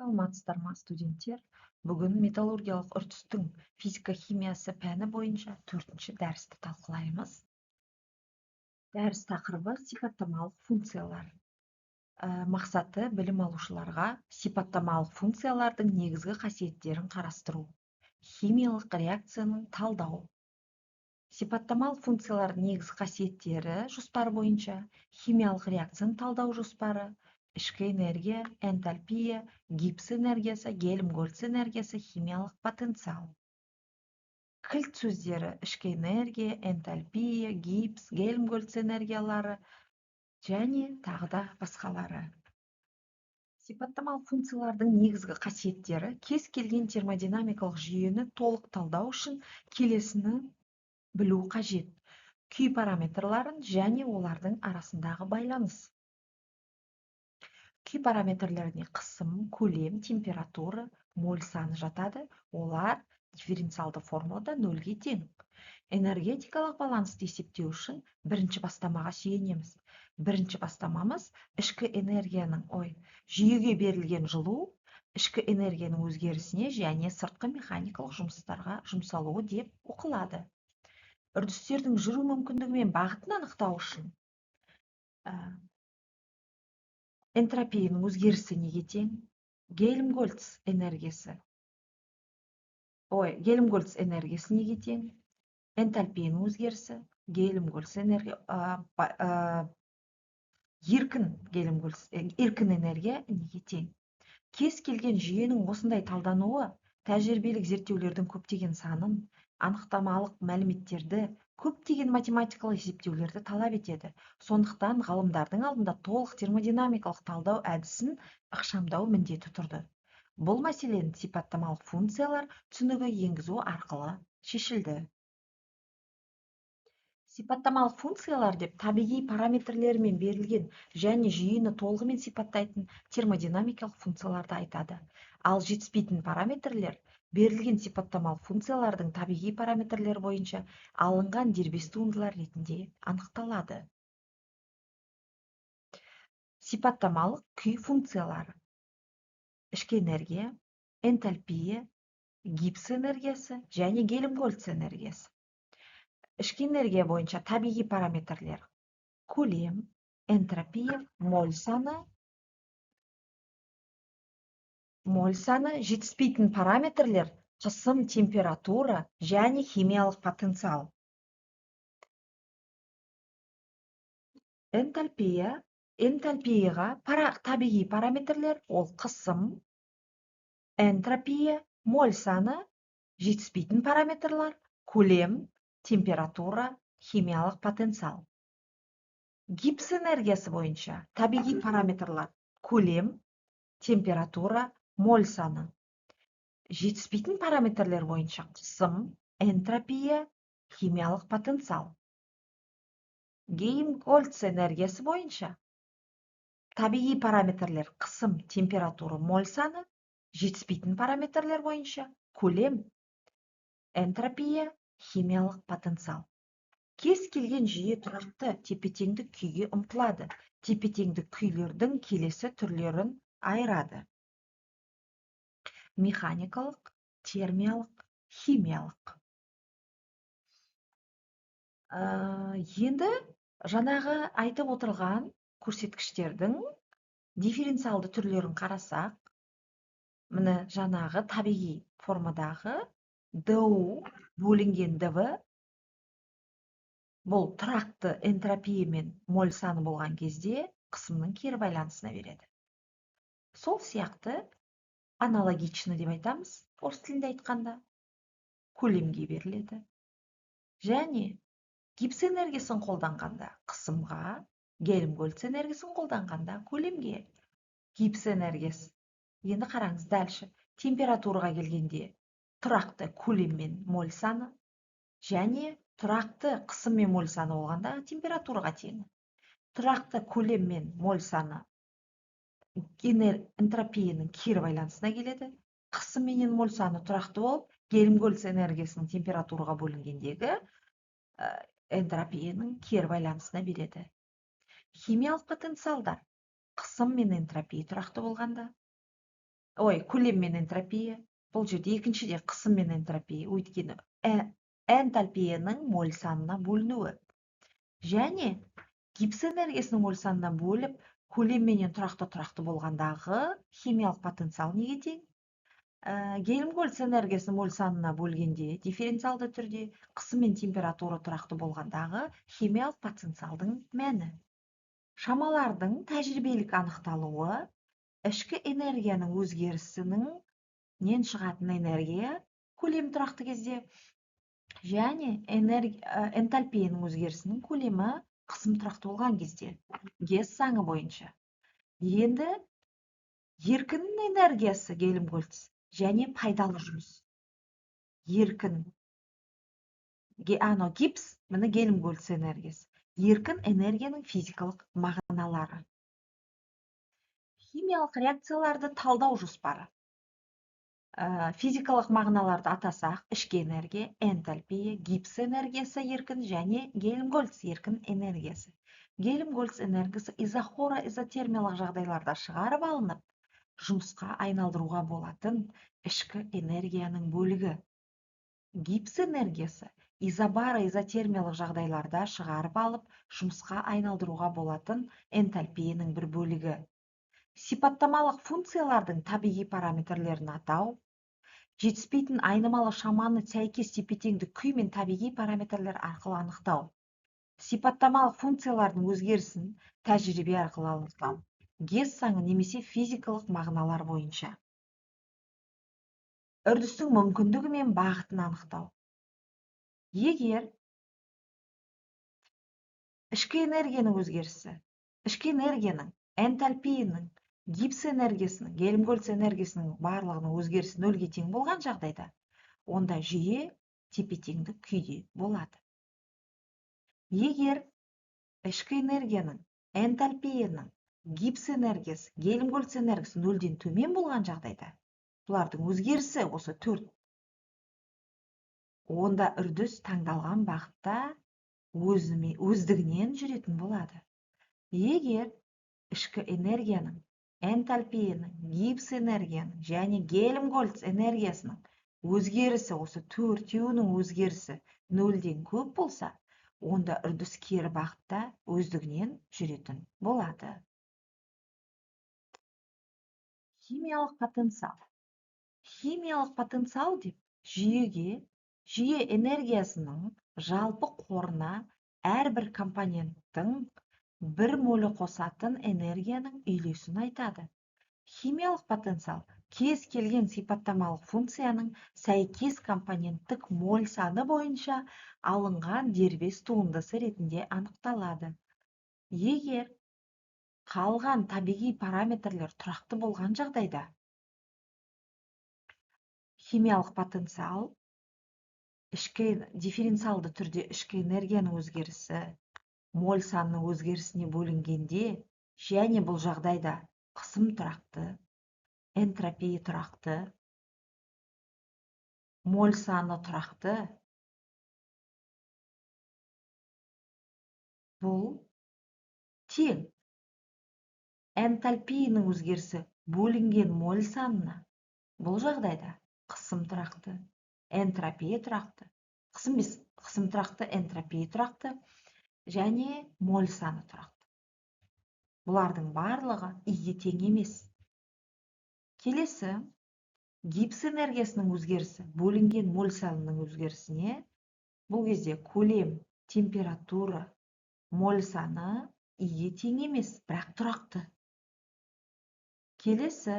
Саламатсыздарма, студенттер? Бүгін металлургиялық үрдістің физика-химиясы пәні бойынша 4-ші дәрісті талқылаймыз. Дәріс тақырыбы сипаттамалық функциялар. Мақсаты білім алушыларға сипаттамалық функциялардың негізгі қасиеттерін қарастыру. Химиялық реакцияның талдау. Сипаттамалық функциялардың негізгі қасиеттері жоспары бойынша химиялық реакцияны талдау жоспары, ішкі энергия, энтальпия, гипс энергиясы, гельмгольц энергиясы, химиялық потенциал. Кілт сөздері ішкі энергия, энтальпия, гипс, гельмгольц энергиялары және тағы да басқалары. Сипаттамалық функциялардың негізгі қасиеттері кез келген термодинамикалық жүйені толық талдау үшін келесіні білу қажет: күй параметрларын және олардың арасындағы байланыс. Күй параметрлеріне қысым, көлем, температура, моль саны жатады. Олар дифференциалды формулада нөлге тең. Энергетикалық балансты есептеу үшін бірінші бастамаға сүйенеміз. Бірінші бастамамыз ішкі энергияның, жүйеге берілген жылу, ішкі энергияның өзгерісіне және сыртқы механикалық жұмыстарға жұмсалуы деп оқылады. Үрдістердің жүру мүмкіндігі мен бағытын анықтау үшін энтропияның өзгерісі неге тең? Гельмгольц энергиясы неге тең? Энтальпияның өзгерісі, Гельмгольц еркін энергия неге тең? Кез келген жүйенің осындай талдануы тәжірибелік зерттеулердің көптеген санын, анықтамалық мәліметтерді, көптеген математикалық есептеулерді талап етеді. Сондықтан ғалымдардың алдында толық термодинамикалық талдау әдісін ықшамдау міндеті тұрды. Бұл мәселені сипаттамалық функциялар түсінігі енгізу арқылы шешілді. Сипаттамалық функциялар деп табиғи параметрлермен берілген және жүйені толығымен сипаттайтын термодинамикалық функцияларды айтады. Ал жетіспейтін параметрлер берілген сипаттамалық функциялардың табиғи параметрлер бойынша алынған дербес туындылар ретінде анықталады. Сипаттамалық күй функциялары: ішкі энергия, энтальпия, гипс энергиясы және гельмгольц энергиясы. Ішкі энергия бойынша табиғи параметрлер: көлем, энтропия, моль саны, жетіспейтін параметрлер: қысым, температура және химиялық потенциал. Энтальпияға табиғи параметрлер: ол қысым, энтропия, моль саны, жетіспейтін параметрлер: көлем, температура, химиялық потенциал. Гипс энергиясы бойынша табиғи параметрлер: көлем, температура, моль саны. Жетіспейтін параметрлер бойынша қысым, энтропия, химиялық потенциал. Гельмгольц энергиясы бойынша табиғи параметрлер: қысым, температура, моль саны. Жетіспейтін параметрлер бойынша көлем, энтропия, химиялық потенциал. Кез келген жүйе тұрақты тепе-теңдік күйге ұмтылады. Тепе-теңдік күйлердің келесі түрлерін айырады: механикалық, термиялық, химиялық. Енді жаңағы айтып отырған көрсеткіштердің дифференциалды түрлерін қарасақ, міне жаңағы табиғи формадағы ДУ бөлінген ДВ бұл тұрақты энтропия мен моль саны болған кезде қысымның кері байланысына береді. Сол сияқты аналогично деп айтамыз, орыс тілінде айтқанда, көлемге беріледі. Және гипс энергиясын қолданғанда қысымға, гельмгольц энергиясын қолданғанда көлемге. Гипс энергиясы. Енді қараңыз дальше. Температураға келгенде тұрақты көлем мен моль саны және тұрақты қысым мен моль саны болғанда температураға тең. Тұрақты көлем мен моль саны энтропияның кері байланысына келеді. Қысым менен моль саны тұрақты болып, гельмгольц энергиясының температураға бөлінгендегі энтропияның кері байланысына береді. Химиялық потенциалдар: қысым мен энтропия тұрақты болғанда, көлем мен энтропия. Бұл жерде екіншіде қысым мен энтропия. Өйткені энтальпияның моль санына бөлінуі. Және гипс энергиясының моль санына бөліп, көлем менен тұрақты болғандағы химиялық потенциал неге тең? Гельмгольц энергиясын моль санына бөлгенде дифференциалды түрде, қысым мен температура тұрақты болғандағы химиялық потенциалдың мәні. Шамалардың тәжірибелік анықталуы ішкі энергияның өзгерісінің нен шығатын энергия көлем тұрақты кезде және энтальпияның өзгерісінің көлемі қысым тұрақты болған кезде Гесс заңы бойынша. Енді еркін энергиясы Гельмгольц және пайдалы жұмыс. Еркін гипс, міне Гельмгольц энергиясы. Еркін энергияның физикалық мағыналары. Химиялық реакцияларды талдау жоспары. Физикалық мағыналарды атасақ, ішкі энергия, энтальпия, гипс энергиясы еркін және Гельмгольц еркін энергиясы. Гельмгольц энергиясы изохора-изотермиялық жағдайларда шығарып алынып, жұмысқа айналдыруға болатын ішкі энергияның бөлігі. Гипс энергиясы изобара-изотермиялық жағдайларда шығарып алып, жұмысқа айналдыруға болатын энтальпияның бір бөлігі. Сипаттамалық функциялардың табиғи параметрлерін атау, жетіспейтін айнымалы шаманы сәйкес тепе-теңдік күй мен табиғи параметрлер арқылы анықтау. Сипаттамалық функциялардың өзгерісін тәжірибе арқылы анықтау. Гесс заңы немесе физикалық мағыналар бойынша. Үрдістің мүмкіндігі мен бағытын анықтау. Егер ішкі энергияның өзгерісі, ішкі энергияның, энтальпияның, гипс энергиясының, Гельмгольц энергиясының барлығының өзгерісі нөлге тең болған жағдайда, онда жүйе тепе-теңдік күйде болады. Егер ішкі энергияның, энтальпияның, гипс энергиясы, Гельмгольц энергиясы нөлден төмен болған жағдайда, бұлардың өзгерісі осы 4. Онда үрдіс таңдалған бағытта өздігінен жүретін болады. Егер ішкі энергияның, энтальпияның, гипс энергияның және Гельмгольц энергиясының өзгерісі, осы 4-еуінің өзгерісі нөлден көп болса, онда үрдіс кері бағытта өздігінен жүретін болады. Химиялық потенциал. Химиялық потенциал деп жүйе энергиясының жалпы қорына әрбір компоненттің бір молі қосатын энергияның үйлесін айтады. Химиялық потенциал кез келген сипаттамалық функцияның сәйкес компоненттік моль саны бойынша алынған дербес туындысы ретінде анықталады. Егер қалған табиғи параметрлер тұрақты болған жағдайда, химиялық потенциал дифференциалды түрде ішкі энергияның өзгерісі моль санының өзгерісіне бөлінгенде және бұл жағдайда қысым тұрақты, энтропия тұрақты, моль саны тұрақты, бұл тең. Энтальпияның өзгерісі бөлінген моль санына, бұл жағдайда қысым тұрақты, энтропия тұрақты, қысым тұрақты, энтропия тұрақты және моль саны тұрақты. Бұлардың барлығы иге тең емес. Келесі, гипс энергиясының өзгерісі бөлінген моль санының өзгерісіне, бұл кезде көлем, температура, моль саны иге тең емес, бірақ тұрақты. Келесі,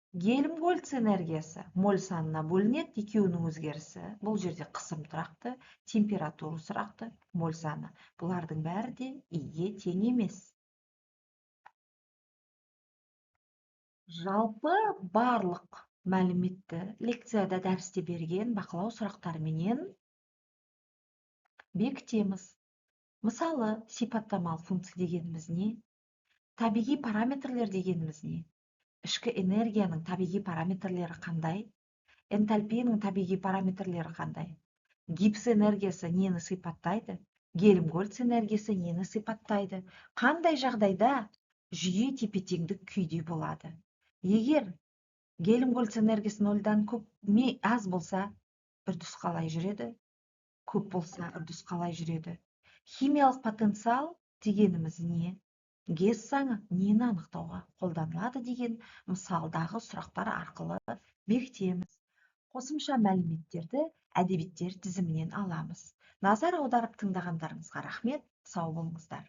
Гельмгольц энергиясы моль санына бөлінеді, екеуінің өзгерісі. Бұл жерде қысым тұрақты, температура тұрақты, моль саны. Бұлардың бәрі де иге тең емес. Жалпы барлық мәліметті лекцияда дәрісте берген бақылау сұрақтарыменен бекітеміз. Мысалы, сипаттамалық функция дегеніміз не? Табиғи параметрлер дегеніміз не? Ішкі энергияның табиғи параметрлері қандай? Энтальпияның табиғи параметрлері қандай? Гипс энергиясы нені сипаттайды? Гельмгольц энергиясы нені сипаттайды? Қандай жағдайда жүйе тепе-теңдік күйде болады? Егер Гелий көлц энергиясы нөлдөн көп аз болса, үрдіс қалай жүреді? Көп болса, үрдіс қалай жүреді? Химиялық потенциал дегеніміз не? Гесс заңы нені анықтауға қолданылады деген мысалдағы сұрақтар арқылы бекітеміз. Қосымша мәліметтерді әдебиеттер тізімінен аламыз. Назар аударып тыңдағандарыңызға рахмет, сау болыңыздар.